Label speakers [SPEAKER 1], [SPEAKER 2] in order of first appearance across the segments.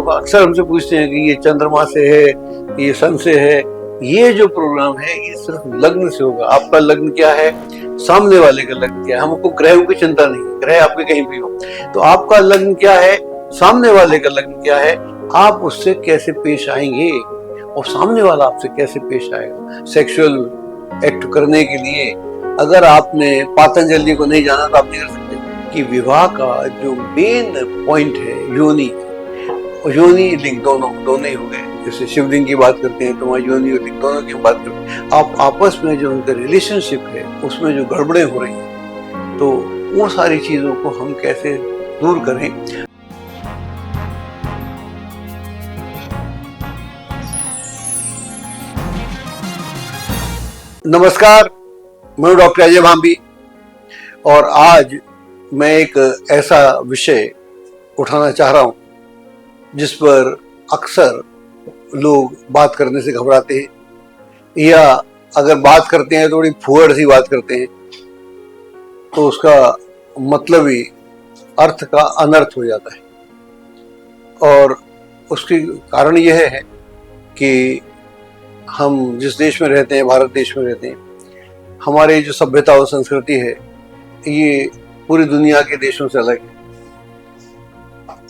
[SPEAKER 1] लोग अक्सर हमसे पूछते हैं कि ये चंद्रमा से है, ये सन से है। ये जो प्रोग्राम है ये सिर्फ लग्न से होगा। आपका लग्न क्या है, सामने वाले का लग्न क्या है। हमको ग्रहों की चिंता नहीं, ग्रह आपके कहीं भी हो, तो आपका लग्न क्या है, सामने वाले का लग्न क्या है, आप उससे कैसे पेश आएंगे और सामने वाला आपसे कैसे पेश आएगा। सेक्सुअल एक्ट करने के लिए अगर आपने पतंजलि को नहीं जाना तो आप नहीं कर सकते। कि विवाह का जो मेन पॉइंट है योनि, योनि लिंग दोनों ही हो गए। जैसे शिवलिंग की बात करते हैं तो वहाँ योनि और लिंग दोनों की बात करते हैं। आप आपस में जो उनका रिलेशनशिप है उसमें जो गड़बड़े हो रही हैं, तो वो सारी चीजों को हम कैसे दूर करें। नमस्कार, मैं डॉक्टर अजय भांबी और आज मैं एक ऐसा विषय उठाना चाह रहा हूं जिस पर अक्सर लोग बात करने से घबराते हैं, या अगर बात करते हैं तो थोड़ी फुहड़ सी बात करते हैं, तो उसका मतलब ही अर्थ का अनर्थ हो जाता है। और उसके कारण यह है कि हम जिस देश में रहते हैं, भारत देश में रहते हैं, हमारी जो सभ्यता और संस्कृति है ये पूरी दुनिया के देशों से अलग है।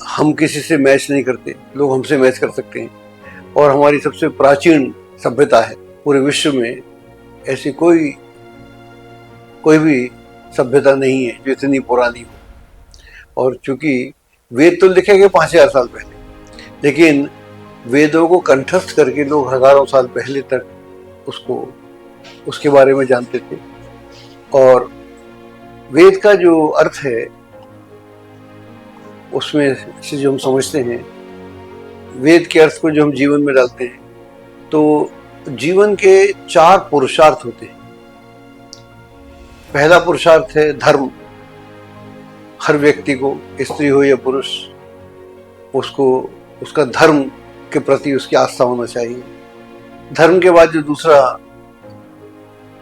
[SPEAKER 1] हम किसी से मैच नहीं करते, लोग हमसे मैच कर सकते हैं। और हमारी सबसे प्राचीन सभ्यता है पूरे विश्व में, ऐसी कोई भी सभ्यता नहीं है जो इतनी पुरानी हो। और चूंकि वेद तो लिखे गए 5000 साल पहले, लेकिन वेदों को कंठस्थ करके लोग हजारों साल पहले तक उसके बारे में जानते थे। और वेद का जो अर्थ है उसमें से जो हम समझते हैं, वेद के अर्थ को जो हम जीवन में डालते हैं, तो जीवन के 4 पुरुषार्थ होते हैं। पहला पुरुषार्थ है धर्म। हर व्यक्ति को, स्त्री हो या पुरुष, उसको उसका धर्म के प्रति उसकी आस्था होना चाहिए। धर्म के बाद जो दूसरा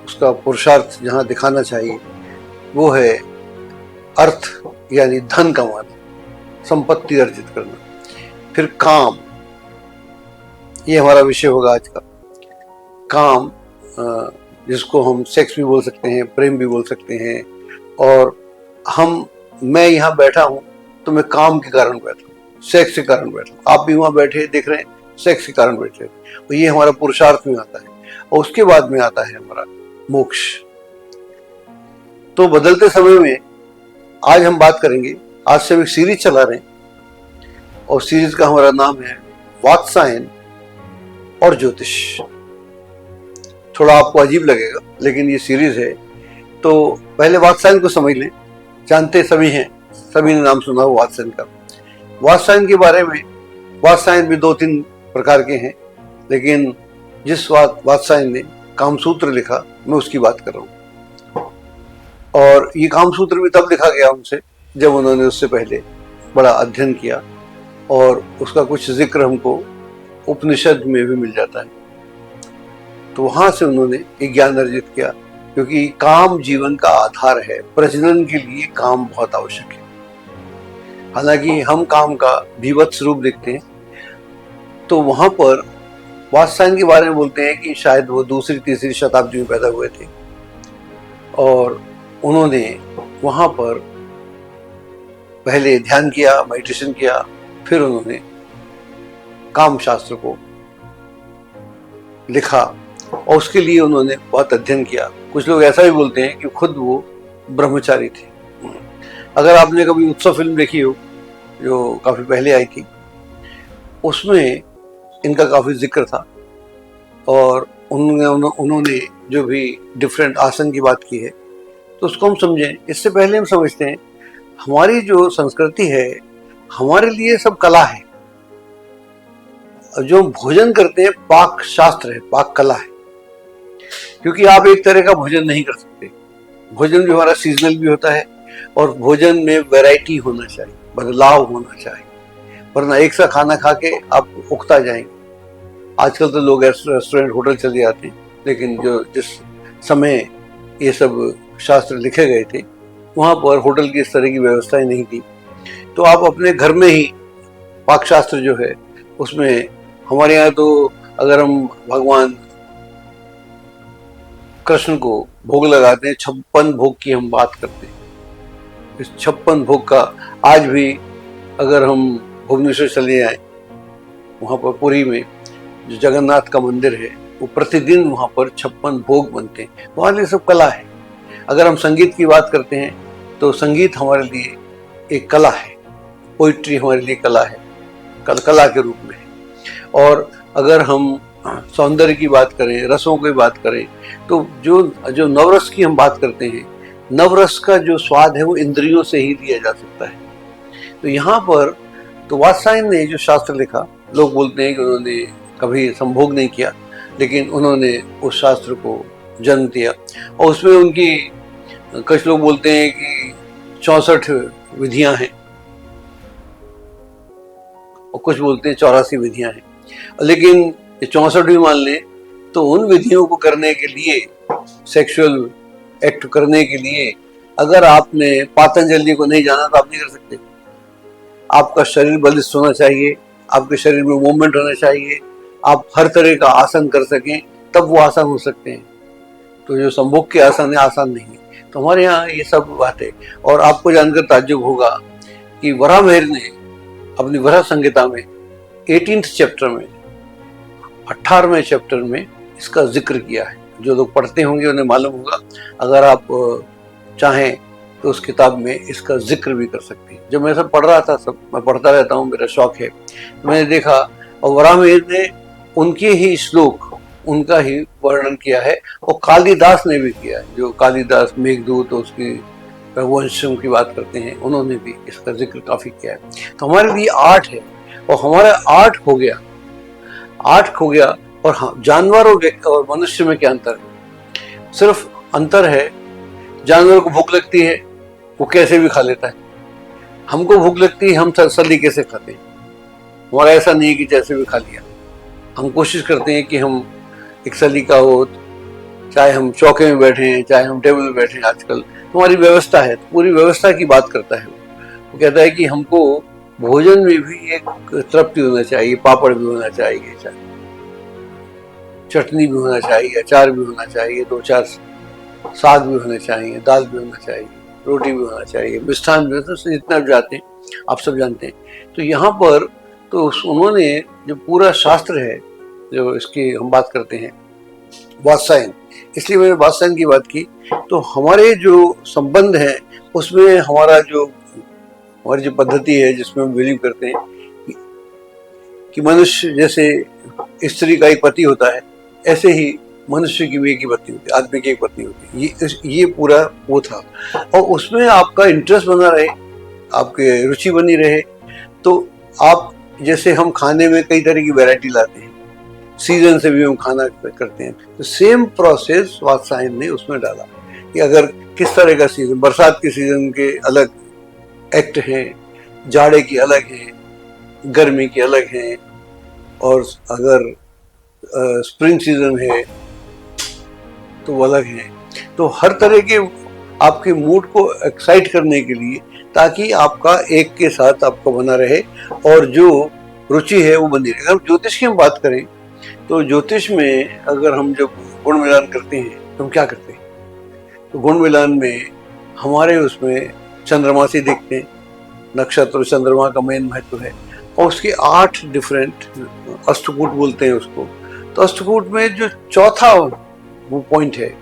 [SPEAKER 1] उसका पुरुषार्थ जहां दिखाना चाहिए वो है अर्थ, यानी धन कमाना, संपत्ति अर्जित करना। फिर काम, ये हमारा विषय होगा आज का। काम, जिसको हम सेक्स भी बोल सकते हैं, प्रेम भी बोल सकते हैं। और मैं यहाँ बैठा हूं तो मैं काम के कारण बैठा हूँ, सेक्स के कारण बैठा हूँ। आप भी वहां बैठे देख रहे हैं, सेक्स के कारण बैठे। तो ये हमारा पुरुषार्थ में आता है। और उसके बाद में आता है हमारा मोक्ष। तो बदलते समय में आज हम बात करेंगे, आज से हम एक सीरीज चला रहे हैं और सीरीज का हमारा नाम है वात्सायन और ज्योतिष। थोड़ा आपको अजीब लगेगा लेकिन ये सीरीज है। तो पहले वात्सायन को समझ लें। जानते सभी हैं, सभी ने नाम सुना हो वात्सायन का। वात्सायन के बारे में, वात्सायन भी 2-3 प्रकार के हैं, लेकिन जिस वात्सायन ने कामसूत्र लिखा, मैं उसकी बात कर रहा हूँ। और ये कामसूत्र भी तब लिखा गया उनसे जब उन्होंने उससे पहले बड़ा अध्ययन किया, और उसका कुछ जिक्र हमको उपनिषद में भी मिल जाता है। तो वहां से उन्होंने एक ज्ञान अर्जित किया, क्योंकि काम जीवन का आधार है। प्रजनन के लिए काम बहुत आवश्यक है। हालांकि हम काम का विवत्स रूप देखते हैं, तो वहां पर वात्सायन के बारे में बोलते हैं कि शायद वो 2री-3री शताब्दी में पैदा हुए थे। और उन्होंने वहां पर पहले ध्यान किया, मेडिटेशन किया, फिर उन्होंने काम शास्त्र को लिखा और उसके लिए उन्होंने बहुत अध्ययन किया। कुछ लोग ऐसा भी बोलते हैं कि खुद वो ब्रह्मचारी थे। अगर आपने कभी उत्सव फिल्म देखी हो जो काफी पहले आई थी, उसमें इनका काफी जिक्र था। और उन्होंने जो भी डिफरेंट आसन की बात की है, तो उसको हम समझें। इससे पहले हम समझते हैं हमारी जो संस्कृति है, हमारे लिए सब कला है। जो हम भोजन करते हैं पाक शास्त्र है, पाक कला है। क्योंकि आप एक तरह का भोजन नहीं कर सकते। भोजन भी हमारा सीजनल भी होता है, और भोजन में वैरायटी होना चाहिए, बदलाव होना चाहिए, वरना एक सा खाना खा के आप उकता जाएंगे। आजकल तो लोग रेस्टोरेंट, होटल चले जाते हैं, लेकिन जिस समय ये सब शास्त्र लिखे गए थे वहां पर होटल की इस तरह की व्यवस्थाएं नहीं थी। तो आप अपने घर में ही पाक शास्त्र जो है उसमें हमारे यहाँ तो अगर हम भगवान कृष्ण को भोग लगाते हैं, 56 भोग की हम बात करते हैं। इस 56 भोग का आज भी अगर हम भुवनेश्वर चले जाएं, वहाँ पर पुरी में जो जगन्नाथ का मंदिर है, वो प्रतिदिन वहाँ पर 56 भोग बनते हैं। वहाँ ये सब कला है। अगर हम संगीत की बात करते हैं तो संगीत हमारे लिए एक कला है, पोइट्री हमारे लिए कला है, कला के रूप में है। और अगर हम सौंदर्य की बात करें, रसों की बात करें, तो जो नवरस की हम बात करते हैं, नवरस का जो स्वाद है वो इंद्रियों से ही लिया जा सकता है। तो यहाँ पर तो वात्सायन ने जो शास्त्र लिखा, लोग बोलते हैं कि उन्होंने कभी संभोग नहीं किया, लेकिन उन्होंने उस शास्त्र को जन्म दिया। और उसमें उनकी कुछ लोग बोलते हैं कि 64 विधियां हैं और कुछ बोलते हैं 84 विधियां हैं। लेकिन ये 64 भी मान लें तो उन विधियों को करने के लिए, सेक्सुअल एक्ट करने के लिए, अगर आपने पातंजलि को नहीं जाना तो आप नहीं कर सकते। आपका शरीर बलिष्ठ होना चाहिए, आपके शरीर में मूवमेंट होना चाहिए, आप हर तरह का आसन कर सकें, तब वो आसान हो सकते हैं। तो जो संभोग के आसन है, आसान नहीं है। तो हमारे यहाँ ये सब बातें, और आपको जानकर ताज्जुब होगा कि वराहमिहिर ने अपनी वराह संहिता में 18th चैप्टर में, 18वें चैप्टर में इसका जिक्र किया है। जो लोग पढ़ते होंगे उन्हें मालूम होगा, अगर आप चाहें तो उस किताब में इसका जिक्र भी कर सकते हैं। जब मैं सब पढ़ रहा था, सब मैं पढ़ता रहता हूँ, मेरा शौक है, तो मैंने देखा और वराहमिहिर ने उनके ही श्लोक, उनका ही वर्णन किया है। और कालिदास ने भी किया है, जो कालिदास मेघदूत और उसकी रघुवंशम की बात करते हैं, उन्होंने भी इसका जिक्र काफी किया है। तो हमारे लिए आर्ट है, और हमारा आर्ट खो गया, आर्ट खो गया। और हाँ, जानवर और मनुष्य में क्या अंतर है? सिर्फ अंतर है, जानवर को भूख लगती है, वो कैसे भी खा लेता है। हमको भूख लगती है, हम सलीके से खाते हैं। हमारा ऐसा नहीं है कि जैसे भी खा लिया। हम कोशिश करते हैं कि हम एक सलीका हो, चाहे हम चौके में बैठे हैं, चाहे हम टेबल में बैठे हैं। आजकल हमारी व्यवस्था है, तो पूरी व्यवस्था की बात करता है वो कहता है कि हमको भोजन में भी एक तृप्ति होना चाहिए, पापड़ भी होना चाहिए, चटनी भी होना चाहिए, अचार भी होना चाहिए, 2-4 साग भी होने चाहिए, दाल भी होना चाहिए, रोटी भी होना चाहिए, मिष्ठान भी होना चाहिए, जितना भी जाते हैं, आप सब जानते हैं। तो यहाँ पर तो उन्होंने जो पूरा शास्त्र है, जो इसकी हम बात करते हैं, वात्सायन, इसलिए मैंने वात्सायन की बात की। तो हमारे जो संबंध है उसमें हमारी जो पद्धति है, जिसमें हम बिलीव करते हैं कि मनुष्य जैसे स्त्री का एक पति होता है, ऐसे ही मनुष्य की भी एक ही पत्नी होती है, आदमी की एक पत्नी होती है। ये पूरा वो था। और उसमें आपका इंटरेस्ट बना रहे, आपके रुचि बनी रहे। तो आप जैसे हम खाने में कई तरह की वैरायटी लाते हैं, सीजन से भी हम खाना करते हैं, तो सेम प्रोसेस वात्सायन ने उसमें डाला कि अगर किस तरह का सीजन, बरसात के सीजन के अलग एक्ट हैं, जाड़े की अलग हैं, गर्मी की अलग हैं, और अगर स्प्रिंग सीजन है तो वो अलग है। तो हर तरह के आपके मूड को एक्साइट करने के लिए, ताकि आपका एक के साथ आपका बना रहे और जो रुचि है वो बनी रहे। अगर ज्योतिष की हम बात करें तो ज्योतिष में अगर हम जब गुण मिलान करते हैं तो हम क्या करते हैं? तो गुण मिलान में हमारे उसमें चंद्रमा से देखते हैं, नक्षत्र चंद्रमा का मेन महत्व है, और उसके 8 डिफरेंट अष्टकूट बोलते हैं उसको। तो अष्टकूट में जो चौथा वो पॉइंट है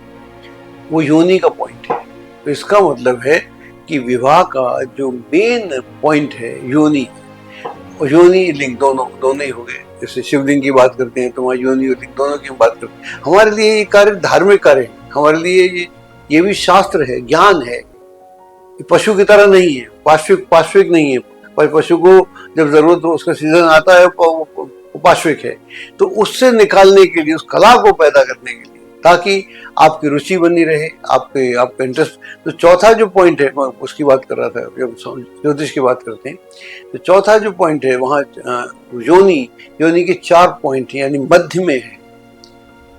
[SPEAKER 1] वो योनि का पॉइंट है। तो इसका मतलब है कि विवाह का जो मेन पॉइंट है योनि, और योनि लिंग दोनों ही हो गए। जैसे शिवलिंग की बात करते हैं तो वहाँ योनि और लिंग दोनों की हम बात करते हैं। हमारे लिए ये कार्य धार्मिक कार्य है, हमारे लिए ये भी शास्त्र है, ज्ञान है। पशु की तरह नहीं है, पाश्विक नहीं है। पर पशु को जब जरूरत हो, उसका सीजन आता है, वो पाश्विक है। तो उससे निकालने के लिए, उस कला को पैदा करने के लिए, ताकि आपकी रुचि बनी रहे, आपका इंटरेस्ट। तो चौथा जो पॉइंट है, मैं उसकी बात कर रहा था जब ज्योतिष की बात करते हैं, तो चौथा जो पॉइंट है वहाँ योनि के 4 पॉइंट यानी मध्य में है।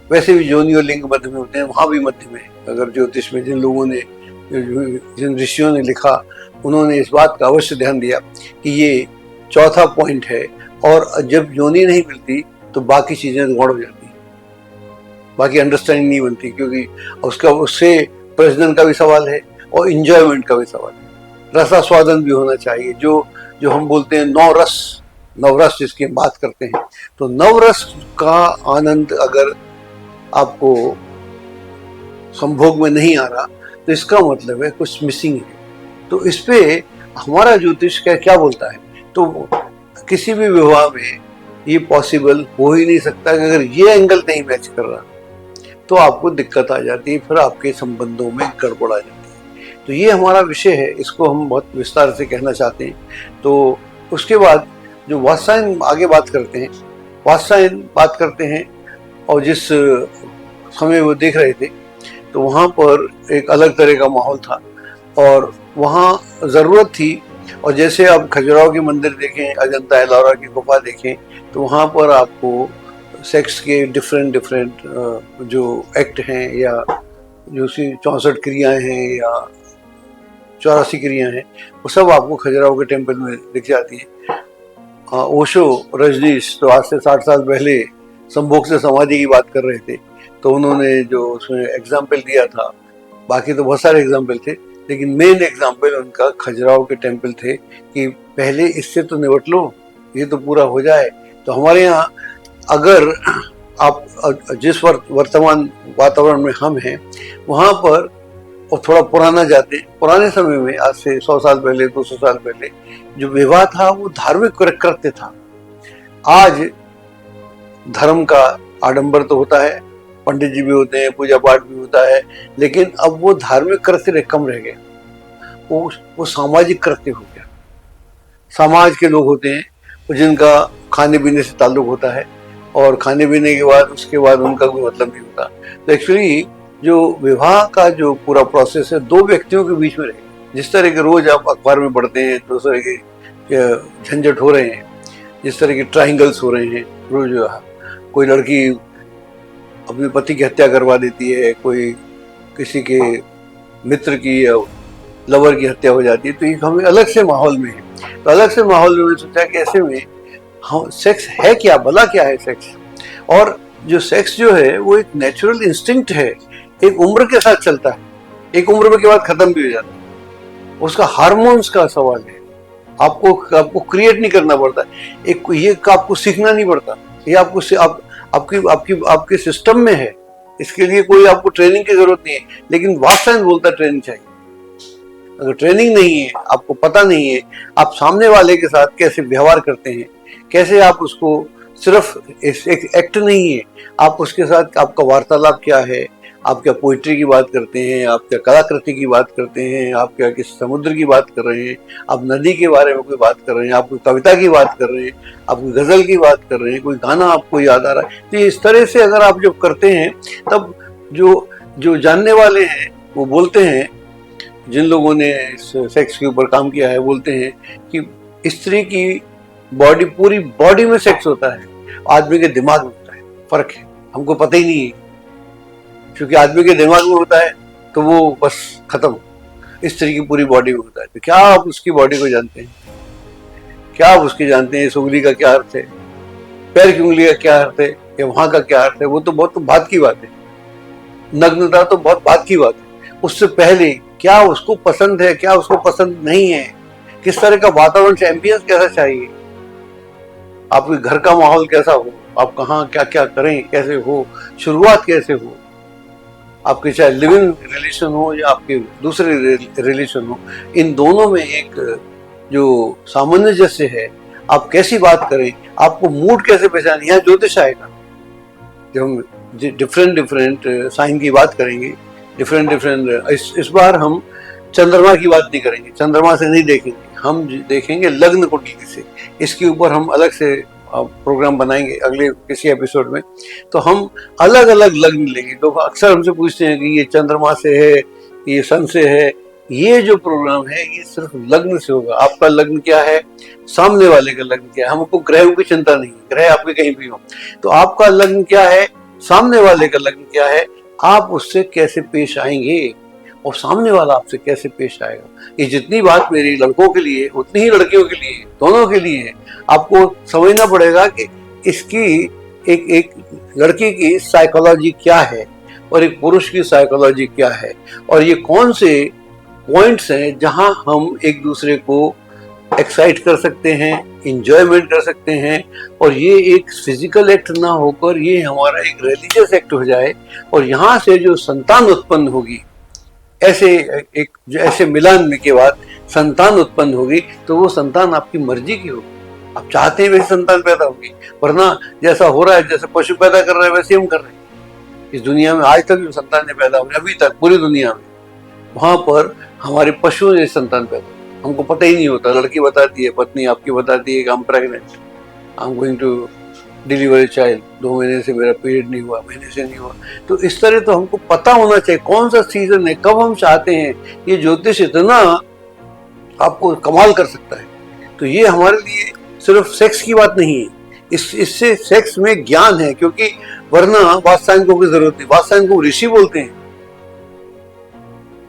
[SPEAKER 1] वैसे भी योनि और लिंग मध्य में होते हैं, वहाँ भी मध्य में है। अगर ज्योतिष में जिन ऋषियों ने लिखा, उन्होंने इस बात का अवश्य ध्यान दिया कि ये चौथा पॉइंट है और जब योनि नहीं मिलती तो बाकी चीजें गौड़ हो जाती, बाकी अंडरस्टैंडिंग नहीं बनती, क्योंकि उसका उससे प्रजनन का भी सवाल है और इंजॉयमेंट का भी सवाल है। रसास्वादन भी होना चाहिए। जो जो हम बोलते हैं नवरस जिसकी हम बात करते हैं, तो नवरस का आनंद अगर आपको संभोग में नहीं आ रहा तो इसका मतलब है कुछ मिसिंग है। तो इस पे हमारा ज्योतिष क्या बोलता है, तो किसी भी विवाह में ये पॉसिबल हो ही नहीं सकता कि अगर ये एंगल नहीं मैच कर रहा तो आपको दिक्कत आ जाती है, फिर आपके संबंधों में गड़बड़ आ जाती है। तो ये हमारा विषय है, इसको हम बहुत विस्तार से कहना चाहते हैं। तो उसके बाद जो वात्सायन आगे बात करते हैं, वात्सायन बात करते हैं, और जिस समय वो देख रहे थे तो वहाँ पर एक अलग तरह का माहौल था और वहाँ ज़रूरत थी। और जैसे आप खजुराहो के मंदिर देखें, अजंता एलोरा की गुफा देखें, तो वहाँ पर आपको सेक्स के डिफरेंट जो एक्ट हैं या जो 64 क्रियाएं हैं या 84 क्रियाएं हैं, वो सब आपको खजुराहो के टेम्पल में दिख जाती हैं। ओशो रजनीश तो आज से 60 साल पहले संभोग से समाधि की बात कर रहे थे, तो उन्होंने जो उसमें एग्जाम्पल दिया था, बाकी तो बहुत सारे एग्जाम्पल थे, लेकिन मेन एग्जाम्पल उनका खजुराहो के टेम्पल थे कि पहले इससे तो निपट लो, ये तो पूरा हो जाए। तो हमारे यहाँ अगर आप जिस वर्तमान वातावरण में हम हैं वहाँ पर, और थोड़ा पुराना जाते, पुराने समय में आज से 100 साल पहले 200 साल पहले जो विवाह था वो धार्मिक कृत्य था। आज धर्म का आडंबर तो होता है, पंडित जी भी होते हैं, पूजा पाठ भी होता है, लेकिन अब वो धार्मिक कृत्य कम रह गए, वो सामाजिक कृत्य हो गया। समाज के लोग होते हैं जिनका खाने पीने से ताल्लुक होता है, और खाने पीने के बाद उसके बाद उनका कोई मतलब नहीं होता। तो एक्चुअली जो विवाह का जो पूरा प्रोसेस है दो व्यक्तियों के बीच में रहे। जिस तरह के रोज आप अखबार में पढ़ते हैं, तो उस तरह के झंझट हो रहे हैं, जिस तरह के ट्रायंगल्स हो रहे हैं रोज, कोई लड़की अपने पति की हत्या करवा देती है, कोई किसी के मित्र की या लवर की हत्या हो जाती है, तो ये हमें अलग से माहौल में है। तो अलग से माहौल में सोचा कि ऐसे में हम सेक्स है क्या, भला क्या है सेक्स। और जो सेक्स जो है वो एक नेचुरल इंस्टिंक्ट है, एक उम्र के साथ चलता है, एक उम्र के बाद खत्म भी हो जाता है। उसका हार्मोन्स का सवाल है, आपको क्रिएट नहीं करना पड़ता, एक ये आपको सीखना नहीं पड़ता, ये आपके सिस्टम में है, इसके लिए कोई आपको ट्रेनिंग की जरूरत नहीं है। लेकिन वात्सायन बोलता ट्रेनिंग चाहिए। अगर ट्रेनिंग नहीं है, आपको पता नहीं है आप सामने वाले के साथ कैसे व्यवहार करते हैं, कैसे आप उसको, सिर्फ एक एक्ट नहीं है, आप उसके साथ आपका वार्तालाप क्या है, आप क्या पोइट्री की बात करते हैं, आप क्या कलाकृति की बात करते हैं, आप क्या किसी समुद्र की बात कर रहे हैं, आप नदी के बारे में कोई बात कर रहे हैं, आप कोई कविता की बात कर रहे हैं, आप कोई गजल की बात कर रहे हैं, कोई गाना आपको याद आ रहा है। तो इस तरह से अगर आप जब करते हैं तब जो जानने वाले हैं वो बोलते हैं, जिन लोगों ने सेक्स के ऊपर काम किया है बोलते हैं कि स्त्री की बॉडी, पूरी बॉडी में सेक्स होता है, आदमी के दिमाग में होता है। फर्क है, हमको पता ही नहीं है, क्योंकि आदमी के दिमाग में होता है तो वो बस खत्म, स्त्री की पूरी बॉडी में होता है। तो क्या आप उसकी बॉडी को जानते हैं? क्या आप उसकी जानते हैं? इस उंगली का क्या अर्थ है, पैर की उंगली का क्या अर्थ है, या वहां का क्या अर्थ है? वो तो बहुत बात की बात है। नग्नता तो बहुत बात की बात है। उससे पहले क्या उसको पसंद है, क्या उसको पसंद नहीं है, किस तरह का वातावरण, एम्बियंस कैसा चाहिए, आपके घर का माहौल कैसा हो, आप कहाँ क्या क्या करें, कैसे हो, शुरुआत कैसे हो, आपके चाहे लिविंग रिलेशन हो या आपके दूसरे रिलेशन हो, इन दोनों में एक जो सामंजस्य है, आप कैसी बात करें, आपको मूड कैसे पहचाने, यहाँ ज्योतिष आएगा। जब हम डिफरेंट साइन की बात करेंगे, डिफरेंट इस बार हम चंद्रमा की बात नहीं करेंगे, चंद्रमा से नहीं देखेंगे, हम देखेंगे लग्न कुंडली से। इसके ऊपर हम अलग से प्रोग्राम बनाएंगे अगले किसी एपिसोड में। तो हम अलग अलग लग्न लेंगे। लोग अक्सर हमसे पूछते हैं कि ये चंद्रमा से है, ये सन से है। ये जो प्रोग्राम है ये सिर्फ लग्न से होगा। आपका लग्न क्या है, सामने वाले का लग्न क्या है। हमको ग्रहों की चिंता नहीं, ग्रह आपके कहीं भी हो, तो आपका लग्न क्या है, सामने वाले का लग्न क्या है, आप उससे कैसे पेश आएंगे, और सामने वाला आपसे कैसे पेश आएगा। ये जितनी बात मेरी लड़कों के लिए उतनी ही लड़कियों के लिए, दोनों के लिए है। आपको समझना पड़ेगा कि इसकी एक लड़की की साइकोलॉजी क्या है और एक पुरुष की साइकोलॉजी क्या है, और ये कौन से पॉइंट्स हैं जहां हम एक दूसरे को एक्साइट कर सकते हैं, इंजॉयमेंट कर सकते हैं, और ये एक फिजिकल एक्ट ना होकर ये हमारा एक रिलीजियस एक्ट हो जाए, और यहाँ से जो संतान उत्पन्न होगी, ऐसे मिलान में के बाद संतान उत्पन्न होगी, तो वो संतान आपकी मर्जी की होगी। आप चाहते हैं वैसे संतान पैदा होगी, वरना जैसा हो रहा है, जैसे पशु पैदा कर रहे हैं वैसे हम कर रहे हैं। इस दुनिया में आज तक जो संतान ने पैदा हुई अभी तक पूरी दुनिया में, वहां पर हमारे पशुओं ने संतान पैदा, हमको पता ही नहीं होता। लड़की बताती है, पत्नी आपकी बताती है कि I am pregnant, I am going to deliver a child, 2 महीने से मेरा पीरियड नहीं हुआ, महीने से नहीं हुआ। तो इस तरह तो हमको पता होना चाहिए कौन सा सीजन है, कब हम चाहते हैं। ये ज्योतिष इतना आपको कमाल कर सकता है। तो ये हमारे लिए सिर्फ सेक्स की बात नहीं है, इससे सेक्स में ज्ञान है, क्योंकि वरना वास्तुशास्त्र की जरूरत नहीं। वास्तुशास्त्र को ऋषि बोलते हैं।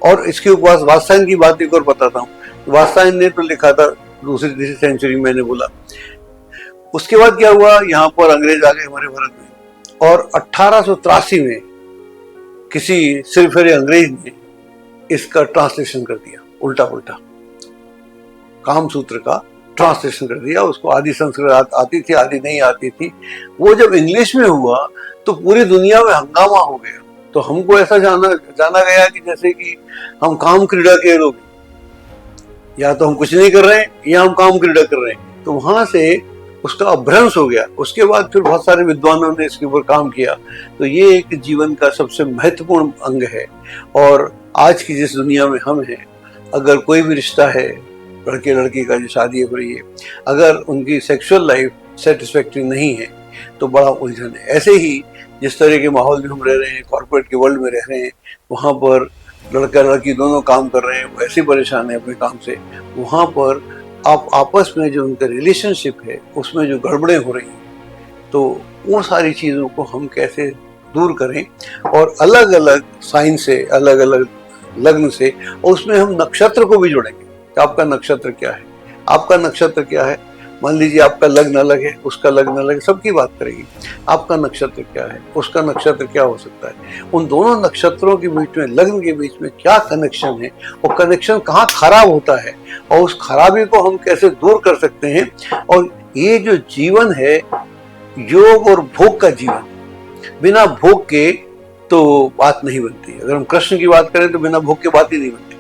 [SPEAKER 1] और इसके ऊपर वास्तुशास्त्र की बात एक और बताता हूँ। वास्तुशास्त्र ने तो लिखा था 2री सेंचुरी, मैंने बोला। उसके बाद क्या हुआ, यहाँ पर अंग्रेज आ गए हमारे भारत में, और 1883 में किसी सिरफिरे अंग्रेज ने इसका ट्रांसलेशन कर दिया, उल्टा पुल्टा काम सूत्र का ट्रांसलेशन कर दिया। उसको आदि संस्कृत आती थी, आदि नहीं आती थी। वो जब इंग्लिश में हुआ तो पूरी दुनिया में हंगामा हो गया। तो हमको ऐसा जाना गया कि जैसे कि हम काम क्रीड़ा के लोग, या तो हम कुछ नहीं कर रहे हैं या हम काम क्रीड़ा कर रहे हैं। तो वहां से उसका अभ्रंश हो गया। उसके बाद फिर बहुत सारे विद्वानों ने इसके ऊपर काम किया। तो ये एक जीवन का सबसे महत्वपूर्ण अंग है। और आज की जिस दुनिया में हम हैं, अगर कोई भी रिश्ता है, लड़के लड़की का जो शादी हो रही है, अगर उनकी सेक्सुअल लाइफ सेटिस्फैक्टरी नहीं है तो बड़ा उलझन है। ऐसे ही जिस तरह के माहौल में हम रह रहे हैं, कॉर्पोरेट के वर्ल्ड में रह रहे हैं, वहाँ पर लड़का लड़की दोनों काम कर रहे हैं, वो ऐसे परेशान है अपने काम से। वहाँ पर आप आपस में जो उनका रिलेशनशिप है उसमें जो गड़बड़ें हो रही हैं, तो वो सारी चीज़ों को हम कैसे दूर करें, और अलग अलग साइन से, अलग अलग लग्न से, और उसमें हम नक्षत्र को भी जोड़ेंगे कि आपका नक्षत्र क्या है, आपका नक्षत्र क्या है। मान लीजिए आपका लग्न अलग है, उसका लग्न अलग है, सबकी बात करेगी। आपका नक्षत्र क्या है, उसका नक्षत्र क्या हो सकता है, उन दोनों नक्षत्रों के बीच में, लग्न के बीच में क्या कनेक्शन है, और कनेक्शन कहाँ खराब होता है, और उस खराबी को हम कैसे दूर कर सकते हैं। और ये जो जीवन है, योग और भोग का जीवन, बिना भोग के तो बात नहीं बनती। अगर हम कृष्ण की बात करें तो बिना भोग के बात ही नहीं बनती।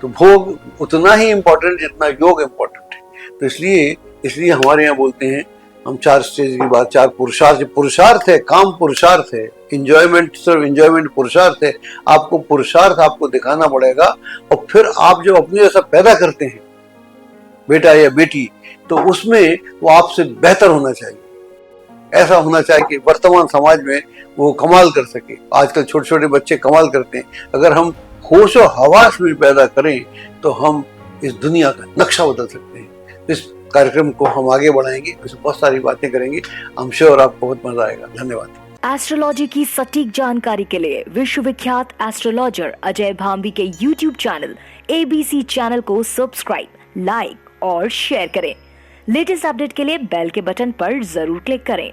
[SPEAKER 1] तो भोग उतना ही इम्पोर्टेंट जितना योग इम्पोर्टेंट है। तो इसलिए हमारे यहाँ बोलते हैं, हम 4 स्टेज की बात, 4 पुरुषार्थ है, काम पुरुषार्थ है, इंजॉयमेंट सिर्फ इंजॉयमेंट पुरुषार्थ है। आपको पुरुषार्थ आपको दिखाना पड़ेगा, और फिर आप जो अपने जैसा पैदा करते हैं बेटा या बेटी, तो उसमें वो आपसे बेहतर होना चाहिए। ऐसा होना चाहिए कि वर्तमान समाज में वो कमाल कर सके। आजकल छोटे छोटे बच्चे कमाल करते हैं। अगर हम होश और हवास में पैदा करें तो हम इस दुनिया का नक्शा बदल सकते हैं। इस कार्यक्रम को हम आगे बढ़ाएंगे, इसमें बहुत सारी बातें करेंगे। I'm sure आपको बहुत मजा आएगा। धन्यवाद।
[SPEAKER 2] एस्ट्रोलॉजी की सटीक जानकारी के लिए विश्वविख्यात एस्ट्रोलॉजर अजय भांबी के YouTube चैनल ABC चैनल को सब्सक्राइब, लाइक और शेयर करें। लेटेस्ट अपडेट के लिए बेल के बटन पर जरूर क्लिक करें।